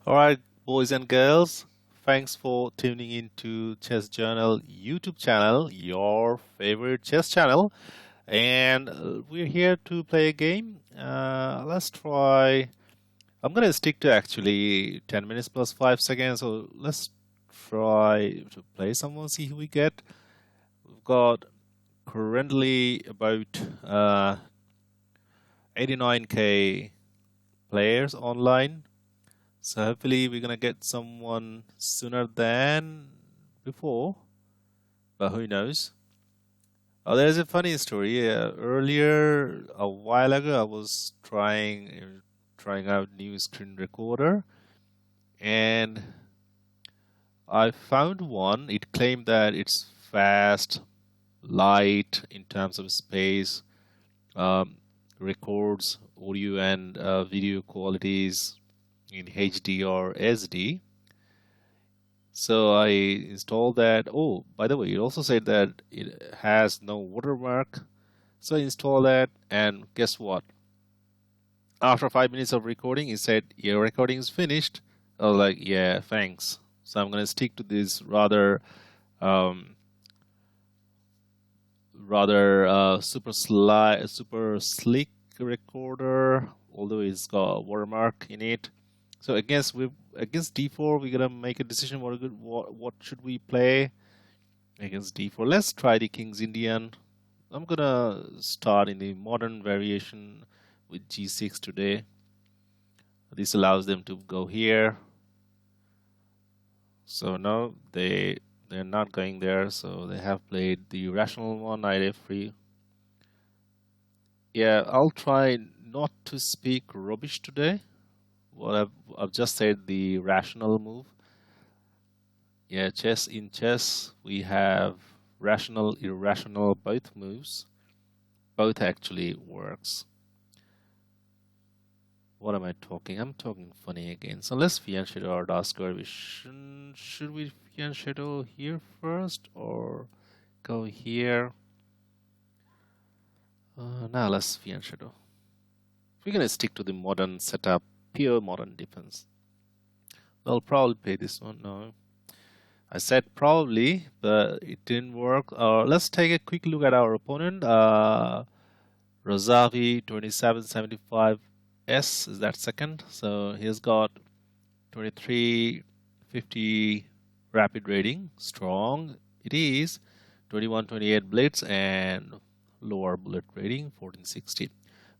All right, boys and girls, thanks for tuning into Chess Journal YouTube channel, your favorite chess channel. And we're here to play a game. Let's try. I'm going to stick to actually 10 minutes plus 5 seconds. So let's try to play someone, see who we get. We've got currently about 89K players online. So hopefully we're gonna get someone sooner than before, but who knows? Oh, there's a funny story. Earlier, a while ago, I was trying out new screen recorder, and I found one. It claimed that it's fast, light in terms of space, um, records audio and video qualities in HD or SD. So I installed that. Oh, by the way, it also said that it has no watermark. So I installed that, and guess what? After 5 minutes of recording, it said your recording is finished. I was like, yeah, thanks. So I'm gonna stick to this um, rather super slick recorder, although it's got a watermark in it. So against d4, we're gonna make a decision. What should we play against d4? Let's try the King's Indian. I'm gonna start in the modern variation with g6 today. This allows them to go here. So no, they're not going there. So they have played the rational one, knight f3. Yeah, I'll try not to speak rubbish today. Well, I've just said the rational move. Yeah, in chess, we have rational, irrational, both moves. Both actually works. What am I talking? I'm talking funny again. So let's fianchetto our Daskar. Should we fianchetto here first or go here? Now let's fianchetto. We're gonna stick to the modern setup, pure modern defense. I'll probably play this one. No, I said probably, but it didn't work. Let's take a quick look at our opponent. Rosavi 2775S is that second. So he's got 2350 rapid rating. Strong it is. 2128 blitz and lower bullet rating 1460.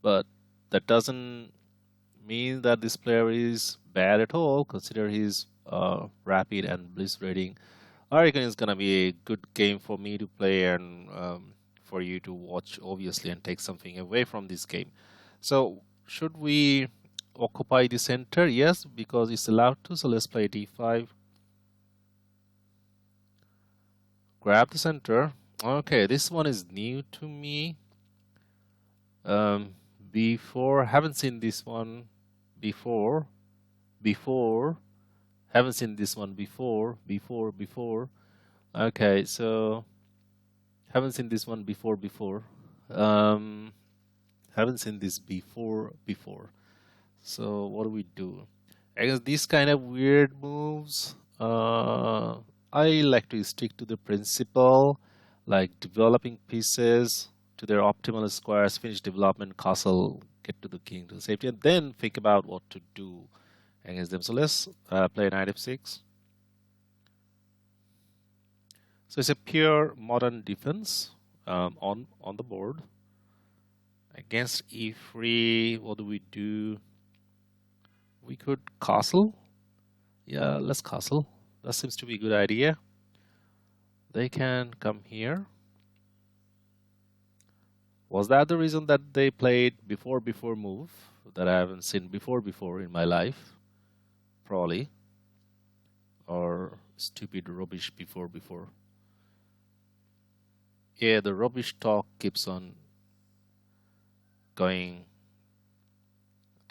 But that doesn't mean that this player is bad at all. Consider his rapid and blitz rating. I reckon it's gonna be a good game for me to play and for you to watch, obviously, and take something away from this game. So should we occupy the center? Yes, because it's allowed to. So let's play d5. Grab the center. Okay, this one is new to me. Before, haven't seen this one before. Haven't seen this one before. Okay, so haven't seen this one before. Haven't seen this before. So what do we do? I guess these kind of weird moves, I like to stick to the principle, like developing pieces to their optimal squares, finish development, castle, get to the king to the safety, and then think about what to do against them. So let's play knight f6. So it's a pure modern defense on the board. Against e3, what do we do? We could castle. Yeah, let's castle. That seems to be a good idea. They can come here. Was that the reason that they played before move that I haven't seen before in my life? Probably. Or stupid rubbish before. Yeah, the rubbish talk keeps on going,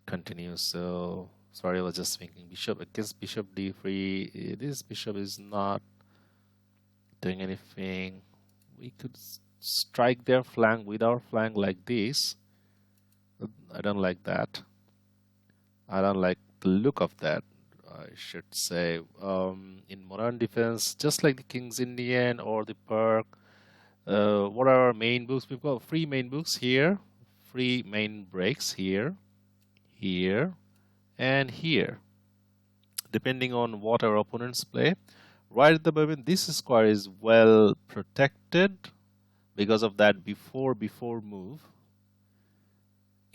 continues. So sorry, I was just thinking bishop against bishop d3. This bishop is not doing anything. We could strike their flank with our flank like this. I don't like that. I don't like the look of that. I should say, in modern defense, just like the King's Indian or the Perk. What are our main books? We've got free main books here, free main breaks here, here, and here, depending on what our opponents play. Right at the moment, this square is well protected because of that before move.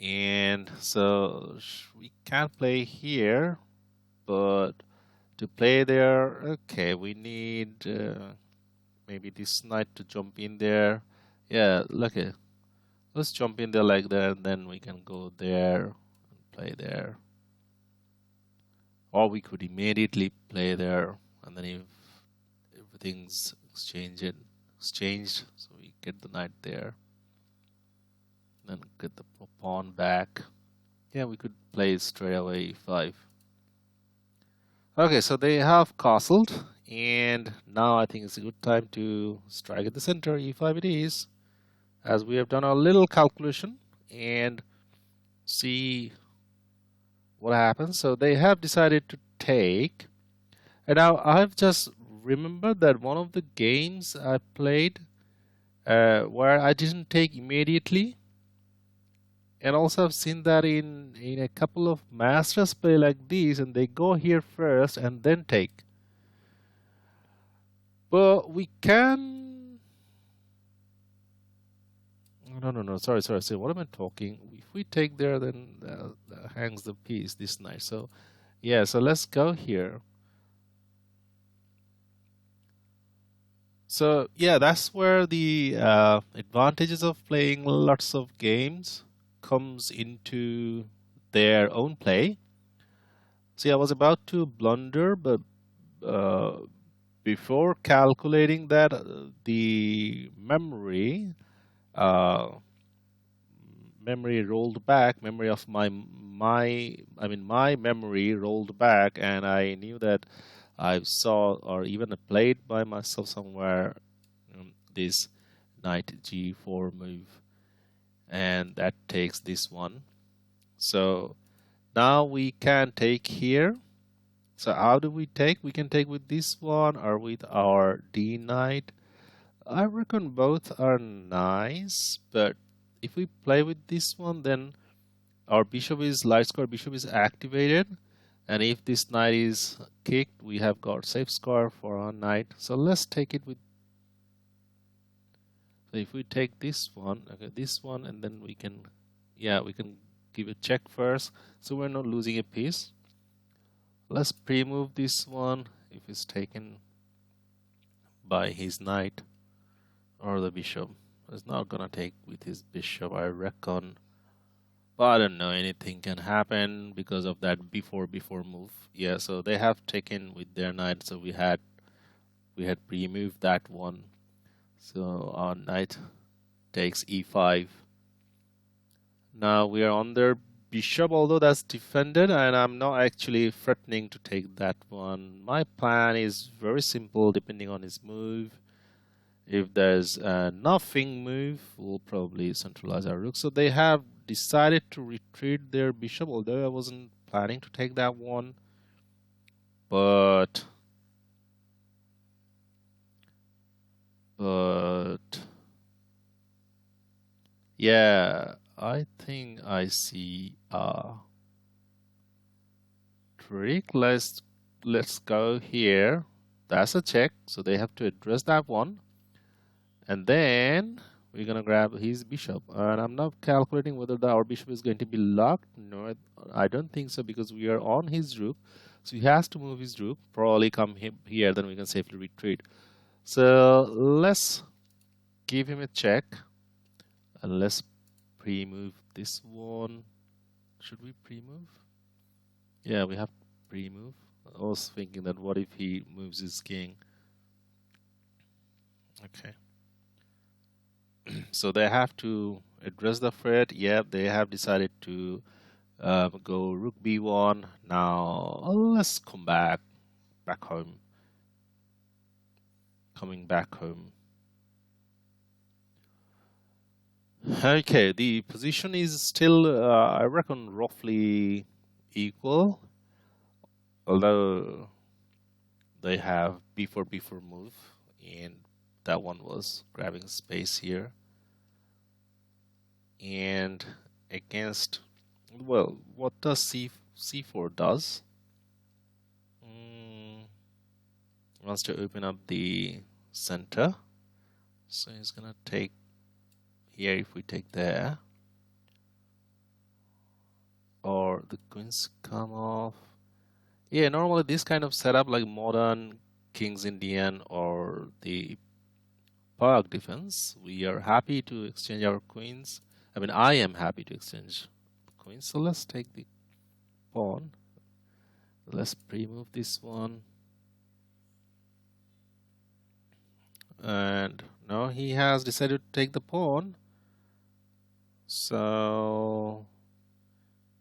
And so we can't play here, but to play there, okay, we need maybe this knight to jump in there. Yeah, look at, let's jump in there like that, and then we can go there and play there. Or we could immediately play there, and then if everything's exchanged, so we get the knight there, then get the pawn back. Yeah, we could play straight away e5. Okay, so they have castled, and now I think it's a good time to strike at the center. e5 it is, as we have done a little calculation and see what happens. So they have decided to take, and now I've just remembered that one of the games I played where I didn't take immediately, and also I've seen that in a couple of masters play like these, and they go here first and then take. But we can, no, sorry, what am I talking? If we take there, then that hangs the piece this knight. So yeah, so let's go here. So yeah, that's where the advantages of playing lots of games comes into their own play. See, I was about to blunder, but before calculating that, the memory rolled back, memory of my memory rolled back, and I knew that I saw or even played by myself somewhere this knight g4 move, and that takes this one. So now we can take here. So how do we take? We can take with this one or with our d knight. I reckon both are nice, but if we play with this one, then our bishop is light square bishop is activated, and if this knight is kicked, we have got safe square for our knight. So let's take it with. So if we take this one, okay, this one, and then we can, yeah, we can give a check first, so we're not losing a piece. Let's pre-move this one if it's taken by his knight or the bishop. It's not gonna take with his bishop, I reckon. But I don't know, anything can happen because of that before move. Yeah, so they have taken with their knight, so we had pre-moved that one. So our knight takes e5. Now we are on their bishop, although that's defended, and I'm not actually threatening to take that one. My plan is very simple, depending on his move. If there's a nothing move, we'll probably centralize our rook. So they have decided to retreat their bishop, although I wasn't planning to take that one. But yeah, I think I see a trick. Let's go here. That's a check, so they have to address that one. And then we're gonna grab his bishop, and I'm not calculating whether our bishop is going to be locked. No, I don't think so, because we are on his rook, so he has to move his rook, probably come here, then we can safely retreat. So let's give him a check, and let's pre-move this one. Should we pre-move? Yeah, we have pre-move. I was thinking that what if he moves his king? Okay. So they have to address the threat. Yeah, they have decided to go rook b1. Now let's come back home. Coming back home. Okay, the position is still, I reckon, roughly equal. although they have b4 move, and that one was grabbing space here. And against, well, what does c4 does? Wants to open up the center, so he's gonna take here. If we take there, or the queens come off. Yeah, normally this kind of setup, like modern King's Indian or the Park defense, we are happy to exchange our queens. I mean, I am happy to exchange queens. So let's take the pawn. Let's pre-move this one. And now he has decided to take the pawn. So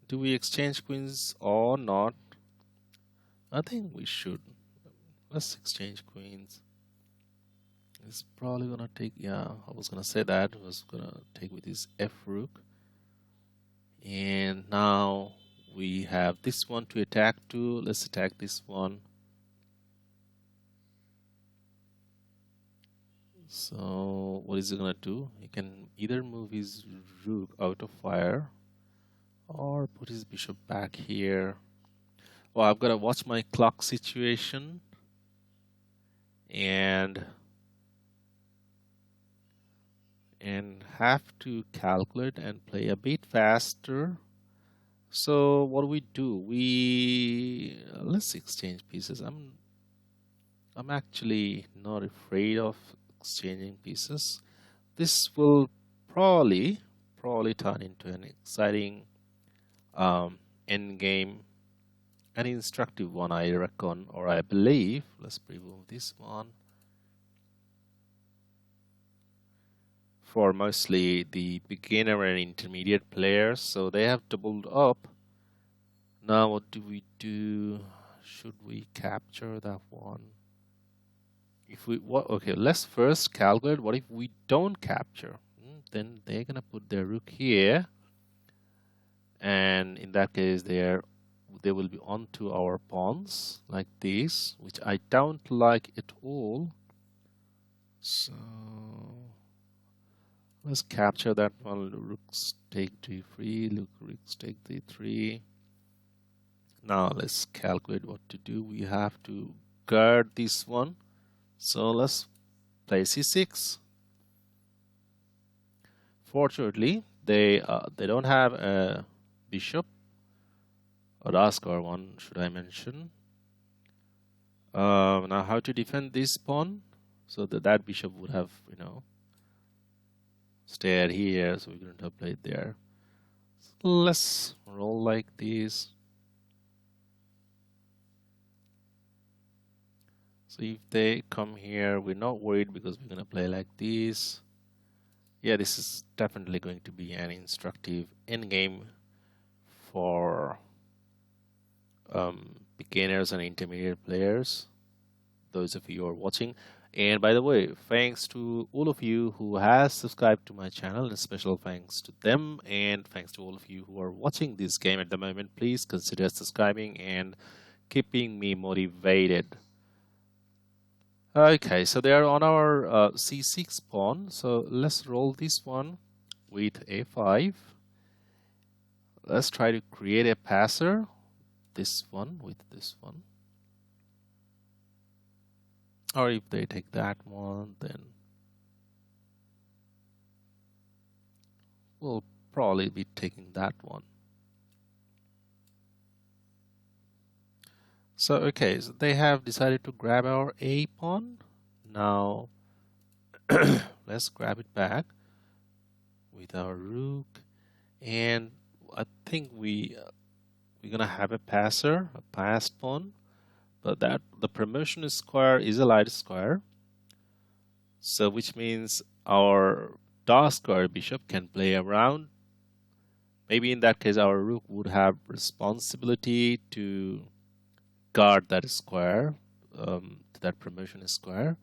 do we exchange queens or not? I think we should. Let's exchange queens. It's probably gonna take, yeah, I was gonna say that. I was gonna take with his F rook. And now we have this one to attack to. Let's attack this one. So what is he gonna do? He can either move his rook out of fire or put his bishop back here. Well, I've got to watch my clock situation and have to calculate and play a bit faster. So what do? Let's exchange pieces. I'm actually not afraid of exchanging pieces. This will probably turn into an exciting end game, an instructive one, I reckon, or I believe. Let's remove this one. For mostly the beginner and intermediate players, so they have doubled up. Now what do we do? Should we capture that one? If we okay, let's first calculate what if we don't capture. Then they're gonna put their rook here, and in that case they will be onto our pawns like this, which I don't like at all. So let's capture that one. Rooks take d3, rooks take d3. Now let's calculate what to do. We have to guard this one. So let's play c6. Fortunately, they don't have a bishop, or Raskar one, should I mention. Now how to defend this pawn? So that bishop would have, stayed here, so we couldn't have played there. So let's roll like this. So if they come here, we're not worried because we're gonna play like this. Yeah, this is definitely going to be an instructive endgame for beginners and intermediate players, those of you who are watching. And by the way, thanks to all of you who have subscribed to my channel, and special thanks to them, and thanks to all of you who are watching this game at the moment. Please consider subscribing and keeping me motivated. Okay, so they are on our c6 pawn. So let's roll this one with a5. Let's try to create a passer. This one with this one. Or if they take that one, then we'll probably be taking that one. So, okay, so they have decided to grab our a pawn. Now, let's grab it back with our rook. And I think we're gonna have a passer, a passed pawn. But that the promotion square is a light square, so which means our dark square bishop can play around. Maybe in that case our rook would have responsibility to guard that square, that promotion square.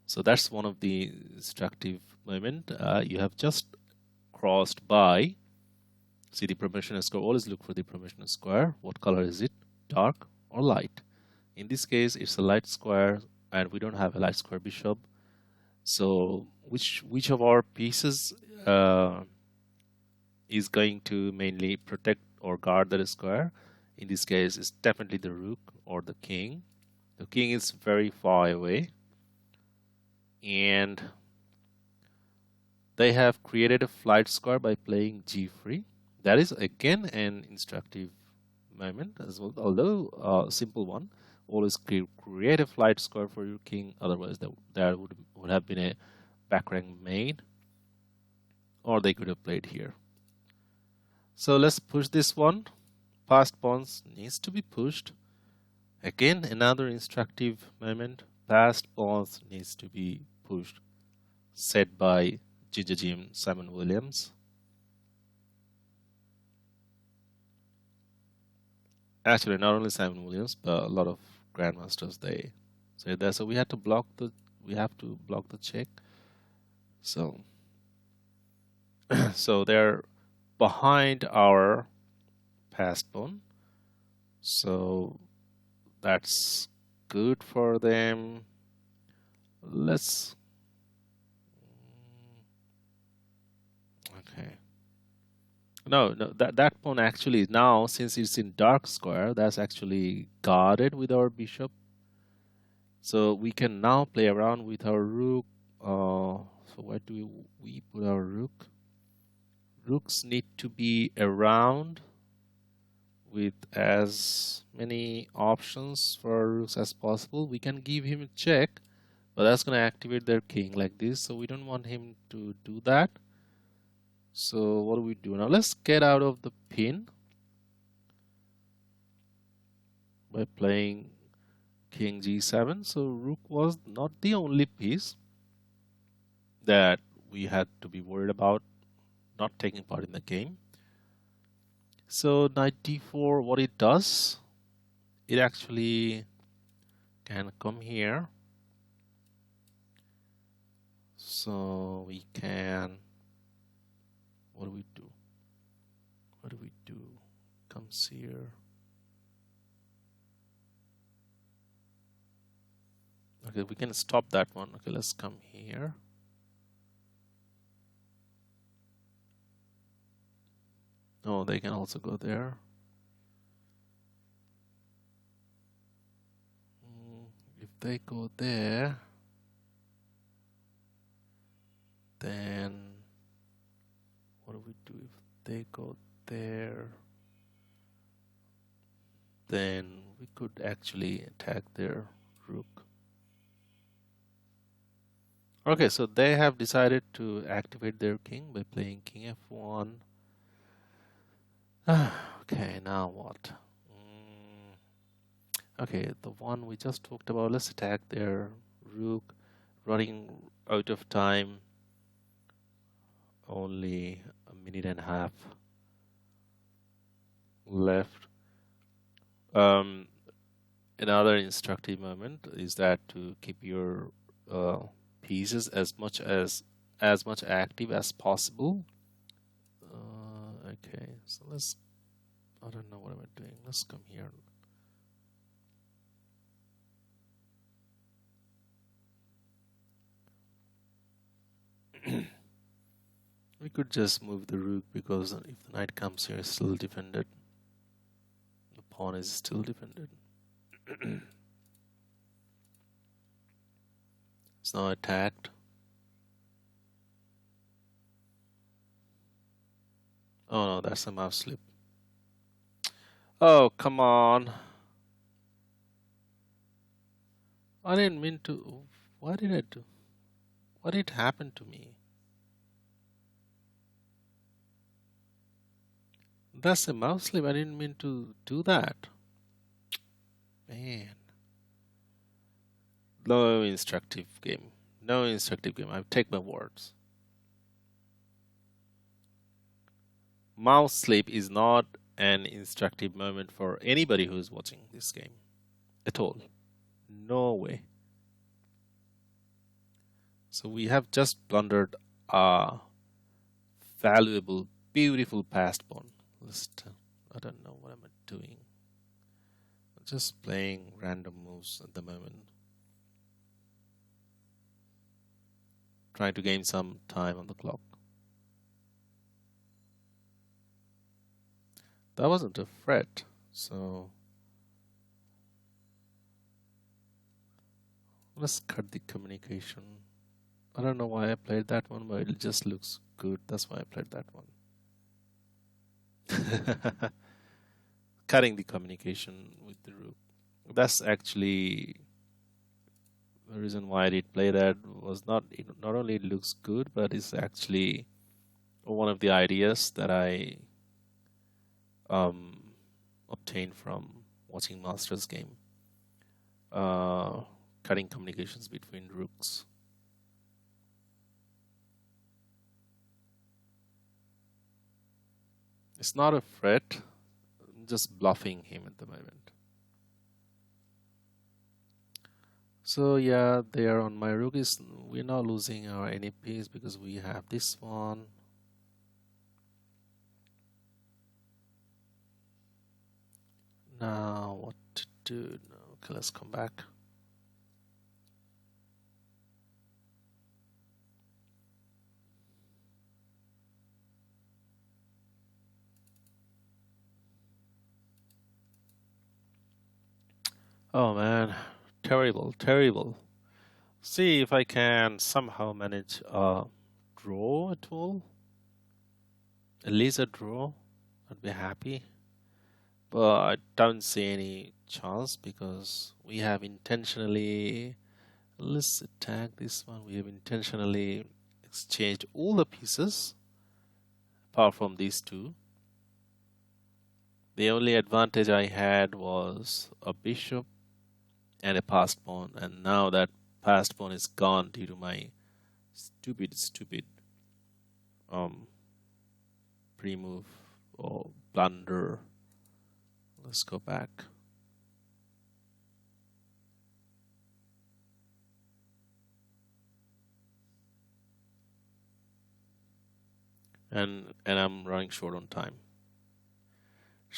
So that's one of the instructive moment. You have just crossed by. See the promotion square. Always look for the promotion square. What color is it? dark or light. In this case, it's a light square, and we don't have a light square bishop. So which of our pieces is going to mainly protect or guard the square? In this case, it's definitely the rook or the king. The king is very far away, and they have created a flight square by playing g3. That is again an instructive moment as well, although a simple one. Always create a flight square for your king, otherwise there would have been a back rank made, or they could have played here. So let's push this one. Passed pawns needs to be pushed. Again, another instructive moment. Passed pawns needs to be pushed. Said by Ginger Jim Simon Williams. Actually, not only Simon Williams, but a lot of grandmasters they say that. So we have to block the check. So so they're behind our passed pawn. So that's good for them. Let's okay. No, that pawn actually now, since it's in dark square, that's actually guarded with our bishop. So we can now play around with our rook. So where do we put our rook? Rooks need to be around with as many options for rooks as possible. We can give him a check, but that's going to activate their king like this. So we don't want him to do that. So what do we do now? Let's get out of the pin by playing king g7. So rook was not the only piece that we had to be worried about not taking part in the game. So knight d4, what it does, it actually can come here. So we can, what do we do? What do we do? Comes here. Okay, we can stop that one. Okay, let's come here. Oh, they can also go there. If they go there, then what do we do if they go there? Then we could actually attack their rook. Okay, so they have decided to activate their king by playing king f1. Okay, now what? Okay, the one we just talked about, let's attack their rook. Running out of time. Only a minute and a half left. Another instructive moment is that to keep your pieces as much active as possible. Okay, so let's, I don't know what am I doing. Let's come here. We could just move the rook because if the knight comes here, it's still defended. The pawn is still defended. It's now attacked. Oh no, that's a mouse slip. Oh, come on. I didn't mean to. What did I do? What did happen to me? That's a mouse slip. I didn't mean to do that. Man. No instructive game. No instructive game. I take my words. Mouse slip is not an instructive moment for anybody who is watching this game at all. No way. So we have just blundered a valuable, beautiful passed pawn. I don't know what I'm doing. Just playing random moves at the moment. Trying to gain some time on the clock. That wasn't a threat, so let's cut the communication. I don't know why I played that one, but it just looks good. That's why I played that one. Cutting the communication with the rook. That's actually the reason why I did play that. Was not only it looks good, but it's actually one of the ideas that I obtained from watching Masters game. Cutting communications between rooks. It's not a threat. I'm just bluffing him at the moment. So yeah, they are on my rook. We're not losing our any piece because we have this one. Now what to do? Okay, let's come back. Oh man, terrible, terrible. See if I can somehow manage a draw at all. At least a draw. I'd be happy. But I don't see any chance because we have intentionally. Let's attack this one. We have intentionally exchanged all the pieces apart from these two. The only advantage I had was a bishop and a passed pawn, and now that passed pawn is gone due to my stupid pre-move or blunder. Let's go back. And I'm running short on time.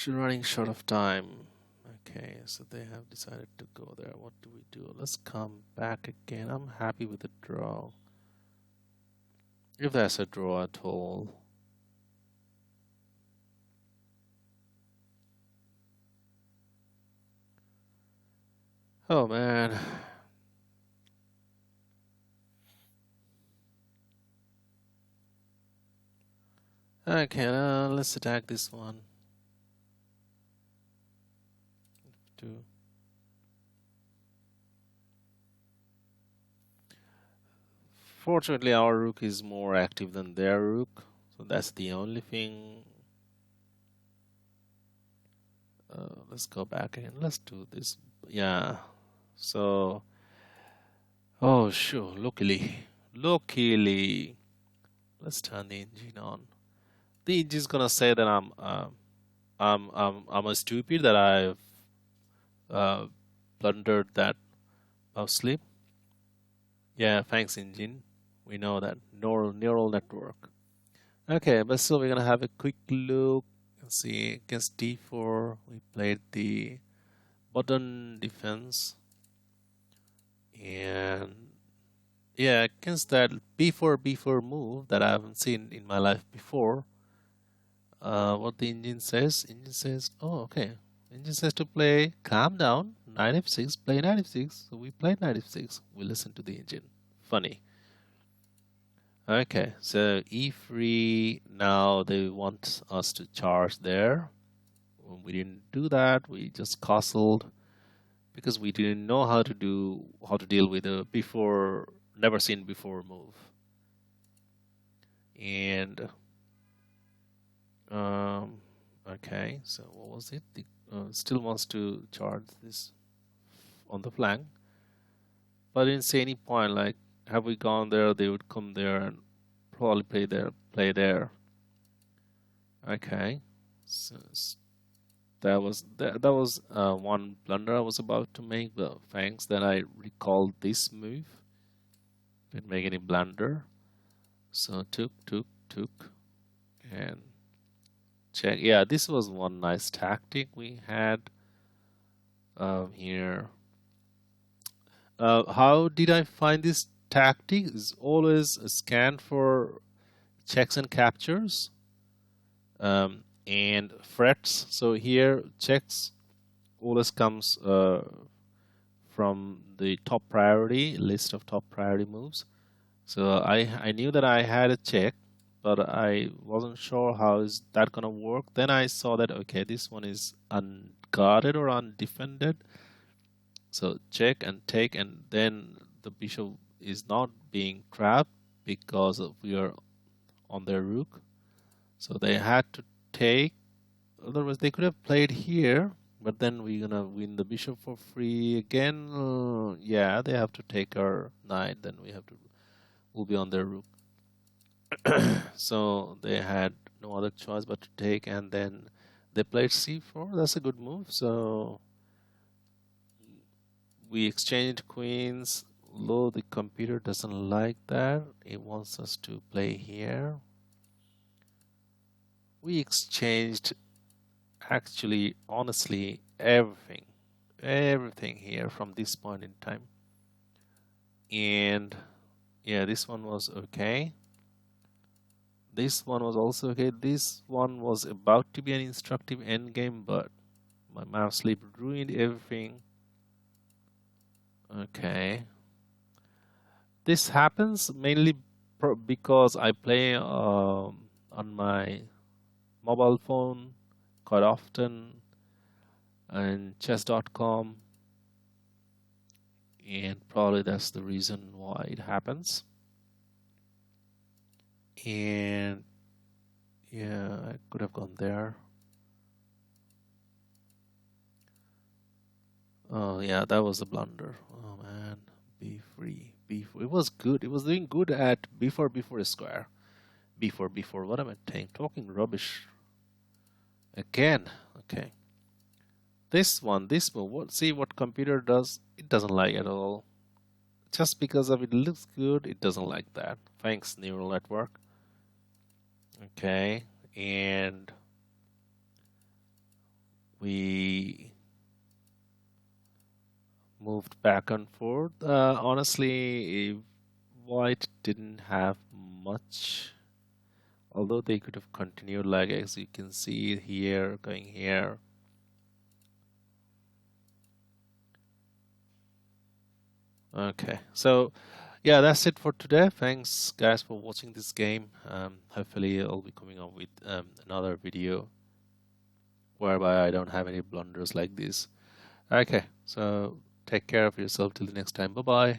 Running short of time. Okay, so they have decided to go there. What do we do? Let's come back again. I'm happy with the draw. If there's a draw at all. Oh man. Okay, let's attack this one. Two. Fortunately, our rook is more active than their rook, so that's the only thing. Let's go back again. Let's do this. Yeah. So, oh sure. Luckily, let's turn the engine on. The engine's gonna say that I'm a stupid that I've blundered that mouse slip. Yeah, thanks engine. We know that neural network. Okay, but so we're gonna have a quick look and see against d4. We played the button defense, and yeah, against that b4 move that I haven't seen in my life before. What the engine says? Engine says, oh, okay. Engine says to play, calm down, knight f6, play knight f6. So we played knight f6. We listen to the engine. Funny. Okay, so e3. Now they want us to charge there. We didn't do that. We just castled because we didn't know how to deal with a never seen before move. And okay, so what was it? Still wants to charge this on the flank, but I didn't see any point. Like, have we gone there? They would come there and probably play there. Okay, so that was one blunder I was about to make. But thanks that I recalled this move. Didn't make any blunder. So took, and check. Yeah, this was one nice tactic we had. here. How did I find this tactic? Is always scan for checks and captures and threats. So here checks always comes from the top priority list of top priority moves. So I knew that I had a check, but I wasn't sure how is that gonna work. Then I saw that okay, this one is unguarded or undefended. So check and take, and then the bishop is not being trapped because we are on their rook. So they had to take. Otherwise, they could have played here, but then we're gonna win the bishop for free again. Yeah, they have to take our knight. Then we'll be on their rook. So they had no other choice but to take, and then they played c4. That's a good move. So we exchanged queens. Though the computer doesn't like that, it wants us to play here. We exchanged actually, honestly, everything here from this point in time. And yeah, this one was okay. This one was also okay. This one was about to be an instructive endgame, but my mouse sleep ruined everything. Okay. This happens mainly because I play on my mobile phone quite often and chess.com, and probably that's the reason why it happens. And yeah, I could have gone there. Oh yeah, that was a blunder. Oh man, b3, b4. It was good. It was doing good at b4, b4 square. b4, b4. What am I talking rubbish again? Okay. This move. See what computer does? It doesn't like at all. Just because of it looks good, it doesn't like that. Thanks, neural network. Okay, and we moved back and forth. Honestly, white didn't have much, although they could have continued, like as you can see here, going here. Okay, so yeah, that's it for today. Thanks guys for watching this game. Hopefully I'll be coming up with another video whereby I don't have any blunders like this. Okay, so take care of yourself till the next time. Bye bye.